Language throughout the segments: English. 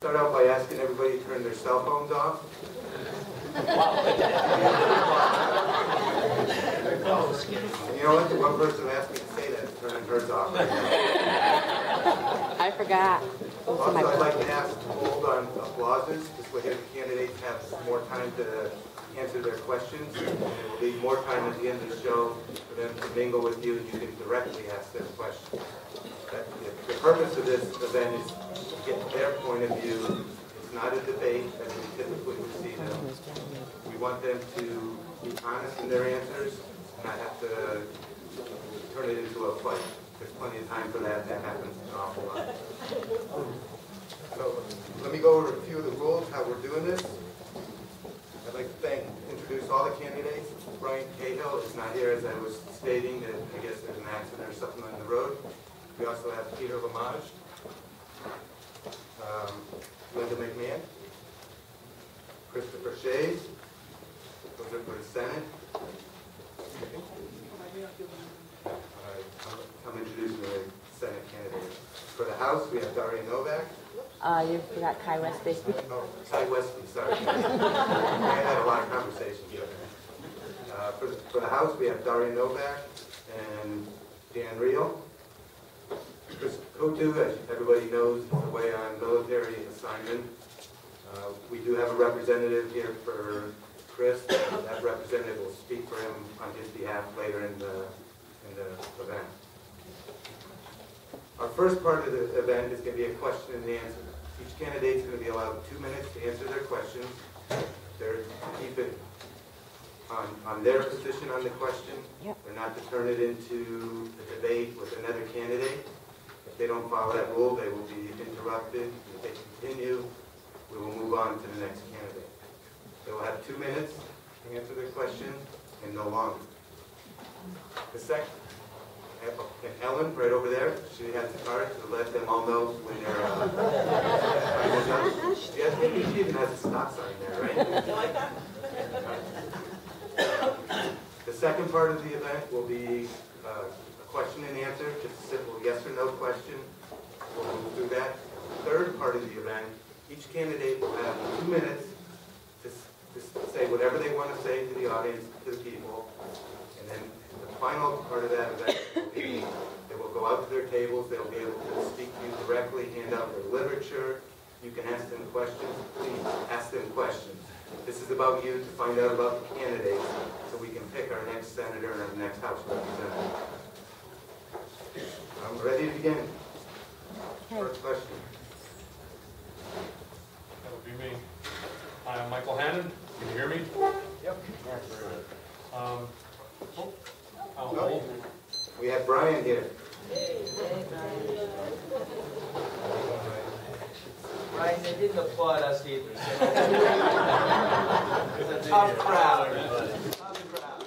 Start out by asking everybody to turn their cell phones off. You know what? The one person who asked me to say that is turning hers off. I forgot. Also, I'd like to ask to hold on applauses. This way the candidates have more time to answer their questions. And it will leave more time at the end of the show for them to mingle with you and you can directly ask them questions. The purpose of this event is to get their point of view. It's not a debate as we typically would see them. We want them to be honest in their answers and not have to turn it into a fight. There's plenty of time for that. That happens an awful lot. So let me go over a few of the rules, how we're doing this. I'd like to introduce all the candidates. Brian Cahill is not here, as I was stating, that I guess there's an accident or something on the road. We also have Peter Lumaj, McMahon, Christopher Shays. Those are for the Senate. I'm introducing the Senate candidates. For the House, we have Daria Novak. You forgot Kai Westby. Oh, Kai Westby, sorry. I had a lot of conversations with her. For the House, we have Daria Novak and Reale. Chris Kotu, as everybody knows, is away on military assignment. We do have a representative here for Chris. That representative will speak for him on his behalf later in the event. Our first part of the event is going to be a question and answer. Each candidate is going to be allowed 2 minutes to answer their questions. They're to keep it on their position on the question. Yep. They're not to turn it into a debate with another candidate. If they don't follow that rule, they will be interrupted. If they continue, we will move on to the next candidate. They will have 2 minutes to answer their question and no longer. The second, Ellen, right over there, she has the card to let them all know when they're she even has a stop sign there, right? You like that? The second part of the event will be a question and answer, just a simple yes or no question. We'll move through that. The third part of the event, each candidate will have 2 minutes to say whatever they want to say to the audience, to the people, and then the final part of that event will be they will go out to their tables, they'll be able to speak to you directly, hand out their literature. You can ask them questions. Please ask them questions. This is about you to find out about the candidates so we can pick our next senator and our next House representative. I'm ready to begin. First question. That would be me. Hi, I'm Michael Hannon. Can you hear me? Yep. We have Brian here. Brian, they didn't applaud us either. It's a tough crowd. Tough crowd.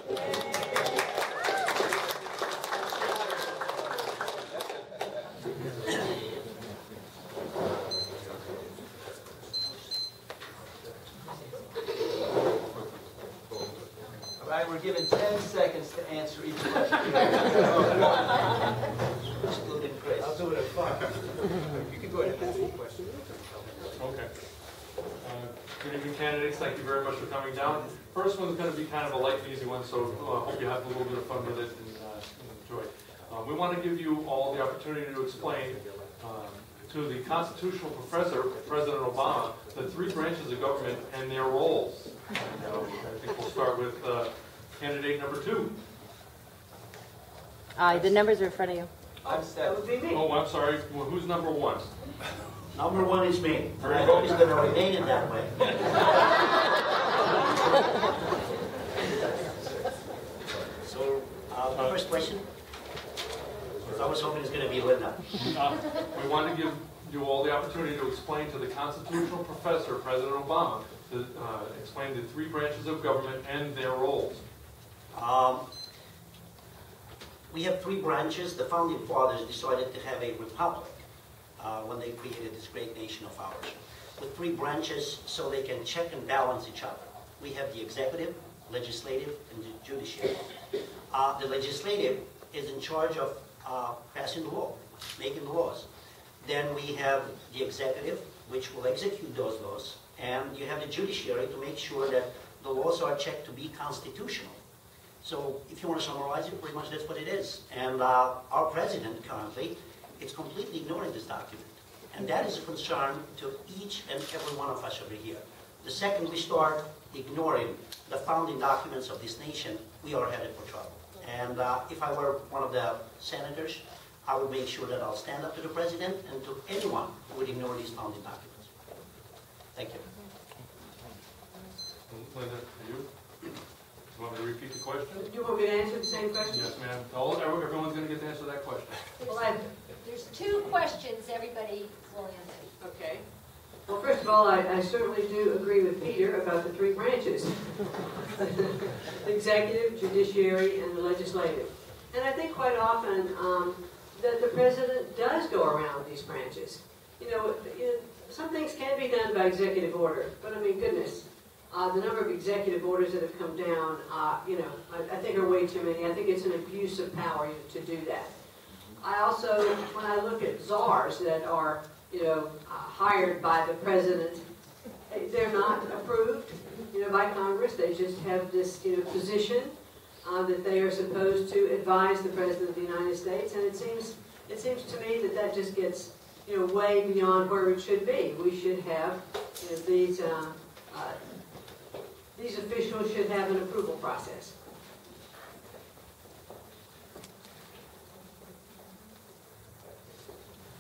All right, we're given 10 seconds to answer each question. Excluding Chris. I'll do it at 5. You can go ahead and ask any question. Okay. Good evening, candidates. Thank you very much for coming down. First one's going to be kind of a light and easy one, so I hope you have a little bit of fun with it and enjoy. We want to give you all the opportunity to explain to the constitutional professor, President Obama, the 3 branches of government and their roles. And, I think we'll start with candidate number 2. The numbers are in front of you. I'm set. Oh, I'm sorry. Well, who's number 1? Number 1 is me. And I hope it's going to remain in that way. So, the first question? I was hoping it's going to be Linda. We want to give you all the opportunity to explain to the constitutional professor, President Obama, to explain the 3 branches of government and their roles. We have 3 branches. The founding fathers decided to have a republic when they created this great nation of ours, with 3 branches so they can check and balance each other. We have the executive, legislative, and the judiciary. The legislative is in charge of passing the law, making the laws. Then we have the executive, which will execute those laws, and you have the judiciary to make sure that the laws are checked to be constitutional. So if you want to summarize it, pretty much that's what it is. And our president currently is completely ignoring this document. And that is a concern to each and every one of us over here. The second we start ignoring the founding documents of this nation, we are headed for trouble. And if I were one of the senators, I would make sure that I'll stand up to the president and to anyone who would ignore these founding documents. Thank you. Linda, you? You want me to repeat the question? Do you want me to answer the same question? Yes, ma'am. Everyone's going to get to answer that question. Well, There's two questions everybody will answer. okay. Well, first of all, I certainly do agree with Peter about the three branches. The executive, judiciary, and the legislative. And I think quite often that the president does go around these branches. You know, some things can be done by executive order, but I mean, goodness, the number of executive orders that have come down, I think are way too many. I think it's an abuse of power to do that. I also, when I look at czars that are, hired by the president, they're not approved, by Congress. They just have this, position that they are supposed to advise the president of the United States, and it seems to me that that just gets, way beyond where it should be. We should have, these officials should have an approval process.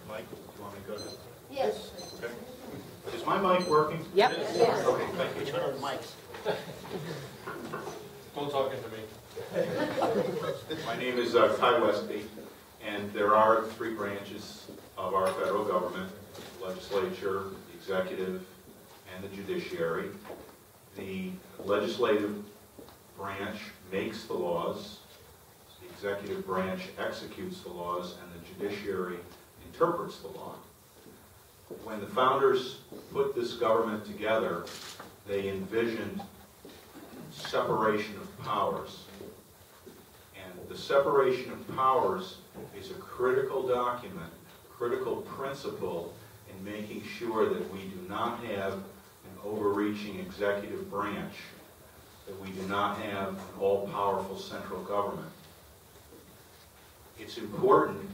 Mike, do you want me to go ahead? Yes. Okay. Is my mic working? Yep. Yes. Okay, thank you. Which one are the mics? Don't talk into me. My name is Kai Westby, and there are three branches of our federal government: the legislature, the executive, and the judiciary. The legislative branch makes the laws, the executive branch executes the laws, and the judiciary interprets the law. When the founders put this government together, they envisioned separation of powers. And the separation of powers is a critical document, critical principle in making sure that we do not have an overreaching executive branch, that we do not have an all-powerful central government. It's important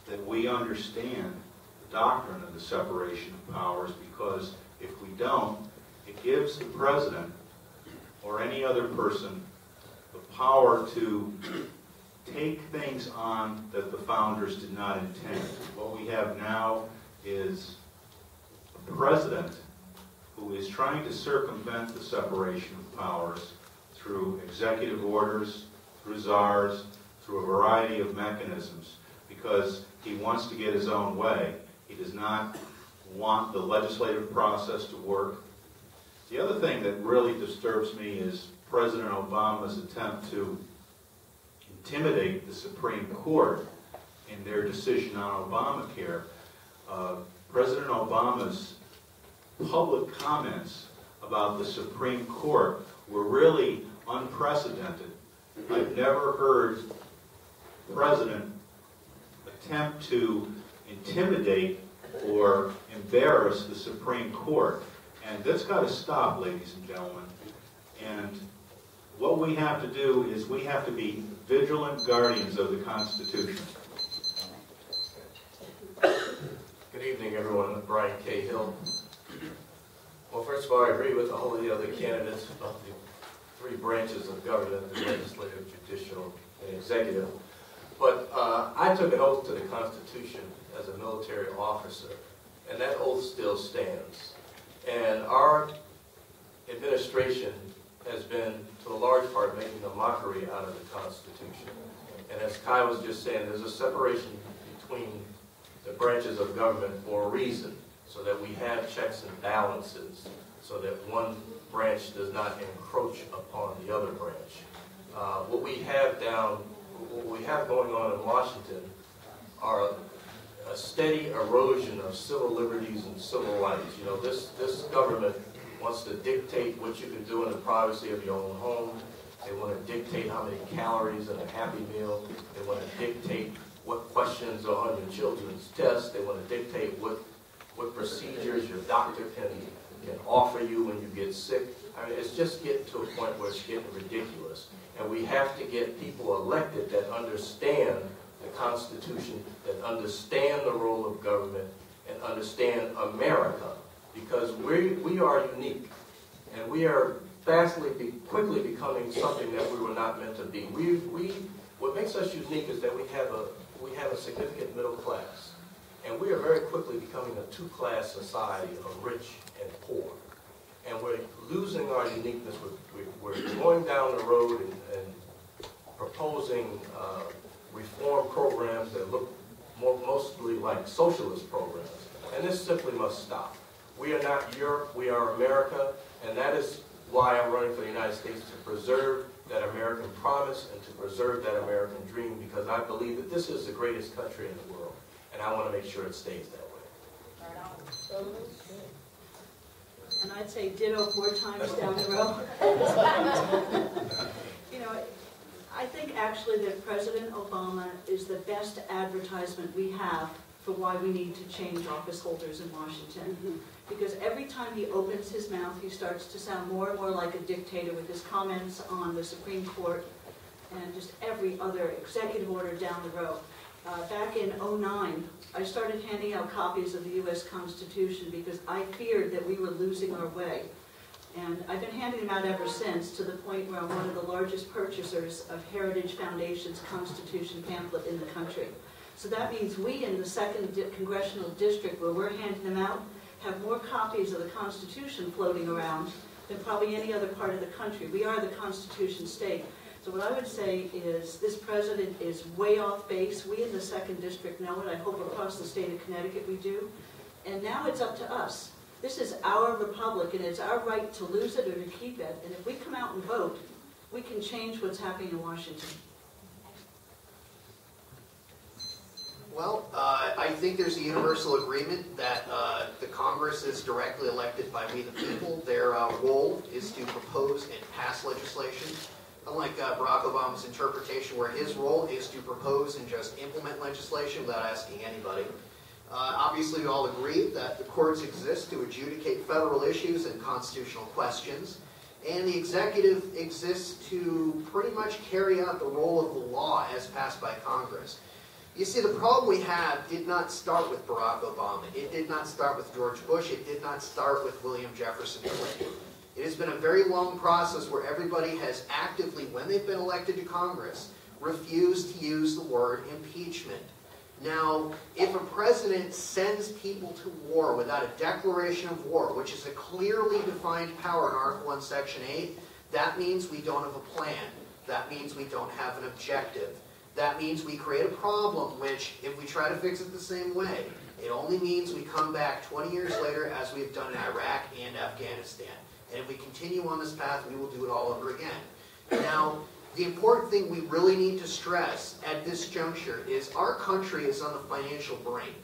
that we understand the doctrine of the separation of powers, because if we don't, it gives the president or any other person the power to take things on that the founders did not intend. What we have now is a president who is trying to circumvent the separation of powers through executive orders, through czars, through a variety of mechanisms, because he wants to get his own way. He does not want the legislative process to work. The other thing that really disturbs me is President Obama's attempt to intimidate the Supreme Court in their decision on Obamacare. President Obama's public comments about the Supreme Court were really unprecedented. I've never heard the president attempt to intimidate or embarrass the Supreme Court. And that's got to stop, ladies and gentlemen. And what we have to do is we have to be vigilant guardians of the Constitution. Good evening, everyone. I'm Brian Cahill. Well, first of all, I agree with all of the other candidates about the three branches of government: the legislative, judicial, and executive. But I took an oath to the Constitution as a military officer, and that oath still stands. And our administration has been, to a large part, making a mockery out of the Constitution. And as Kai was just saying, there's a separation between the branches of government for a reason, so that we have checks and balances, so that one branch does not encroach upon the other branch. What we have going on in Washington are a steady erosion of civil liberties and civil rights. You know, this government wants to dictate what you can do in the privacy of your own home. They want to dictate how many calories in a Happy Meal. They want to dictate what questions are on your children's tests. They want to dictate what what procedures your doctor can offer you when you get sick. I mean, it's just getting to a point where it's getting ridiculous. And we have to get people elected that understand the Constitution, that understand the role of government, and understand America. Because we are unique, and we are quickly becoming something that we were not meant to be. What makes us unique is that we have a significant middle class, and we are very quickly becoming a two-class society of rich and poor. And we're losing our uniqueness. We're going down the road and proposing reform programs that look mostly like socialist programs. And this simply must stop. We are not Europe, we are America, and that is why I'm running for the United States, to preserve that American promise and to preserve that American dream, because I believe that this is the greatest country in the world, and I want to make sure it stays that way. And I'd say ditto 4 times down the road. You know, I think actually that President Obama is the best advertisement we have for why we need to change office holders in Washington. Because every time he opens his mouth, he starts to sound more and more like a dictator with his comments on the Supreme Court and just every other executive order down the road. Back in '09, I started handing out copies of the U.S. Constitution because I feared that we were losing our way. And I've been handing them out ever since, to the point where I'm one of the largest purchasers of Heritage Foundation's Constitution pamphlet in the country. So that means we in the 2nd Congressional District, where we're handing them out, have more copies of the Constitution floating around than probably any other part of the country. We are the Constitution state. So what I would say is this president is way off base. We in the 2nd District know it. I hope across the state of Connecticut we do. And now it's up to us. This is our republic, and it's our right to lose it or to keep it. And if we come out and vote, we can change what's happening in Washington. Well, I think there's a universal agreement that the Congress is directly elected by we the people. Their role is to propose and pass legislation. Unlike Barack Obama's interpretation, where his role is to propose and just implement legislation without asking anybody. Obviously, we all agree that the courts exist to adjudicate federal issues and constitutional questions, and the executive exists to pretty much carry out the role of the law as passed by Congress. You see, the problem we have did not start with Barack Obama. It did not start with George Bush. It did not start with William Jefferson Clinton. It has been a very long process where everybody has actively, when they've been elected to Congress, refused to use the word impeachment. Now, if a president sends people to war without a declaration of war, which is a clearly defined power in Article 1, Section 8, that means we don't have a plan. That means we don't have an objective. That means we create a problem which, if we try to fix it the same way, it only means we come back 20 years later as we've done in Iraq and Afghanistan. And if we continue on this path, we will do it all over again. Now, the important thing we really need to stress at this juncture is our country is on the financial brink.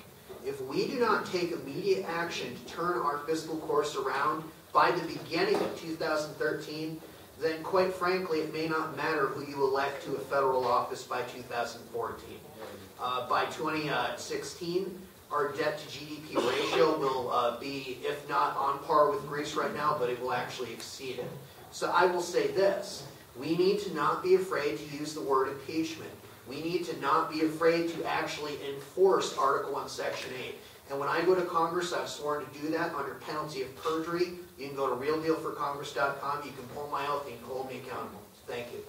If we do not take immediate action to turn our fiscal course around by the beginning of 2013, then quite frankly, it may not matter who you elect to a federal office by 2014. By 2016, our debt to GDP ratio will be, if not on par with Greece right now, but it will actually exceed it. So I will say this. We need to not be afraid to use the word impeachment. We need to not be afraid to actually enforce Article 1, Section 8. And when I go to Congress, I've sworn to do that under penalty of perjury. You can go to realdealforcongress.com. You can pull my oath and you can hold me accountable. Thank you.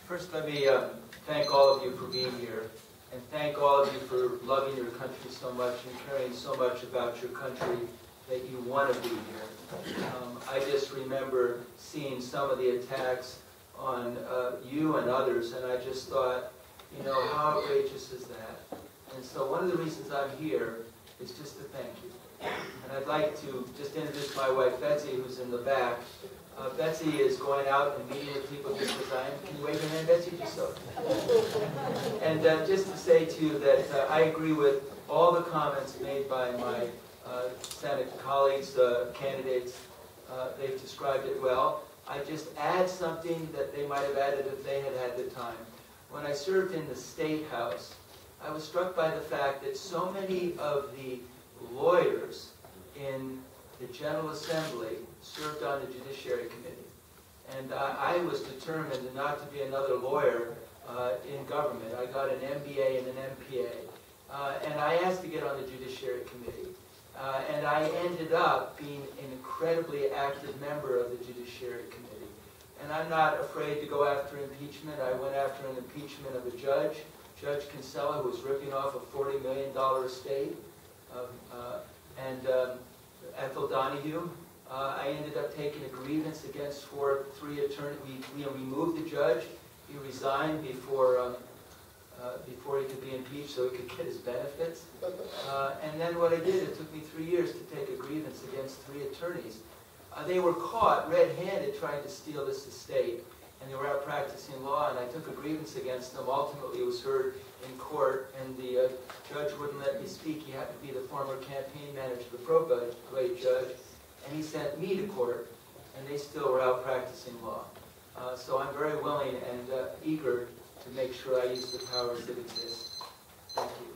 First, let me thank all of you for being here, and thank all of you for loving your country so much and caring so much about your country that you want to be here. I just remember seeing some of the attacks on you and others, and I just thought, you know, how outrageous is that? And so one of the reasons I'm here is just to thank you. And I'd like to just introduce my wife, Betsy, who's in the back. Betsy is going out and meeting with people just as I am. Can you wave your hand, Betsy? Just so. And just to say to you that I agree with all the comments made by my Senate colleagues, candidates. They've described it well. I just add something that they might have added if they had had the time. When I served in the State House, I was struck by the fact that so many of the lawyers in the General Assembly served on the Judiciary Committee. And I was determined not to be another lawyer in government. I got an MBA and an MPA. And I asked to get on the Judiciary Committee. And I ended up being an incredibly active member of the Judiciary Committee. And I'm not afraid to go after impeachment. I went after an impeachment of a judge, Judge Kinsella, who was ripping off a $40 million estate, and Ethel Donahue. I ended up taking a grievance against three attorneys. We removed the judge. He resigned before he could be impeached so he could get his benefits. And then what I did, it took me 3 years to take a grievance against 3 attorneys. They were caught red-handed trying to steal this estate, and they were out practicing law, and I took a grievance against them. Ultimately, it was heard in court, and the judge wouldn't let me speak. He happened to be the former campaign manager, the probate judge, and he sent me to court, and they still were out practicing law. So I'm very willing and eager to make sure I use the powers that exist. Thank you.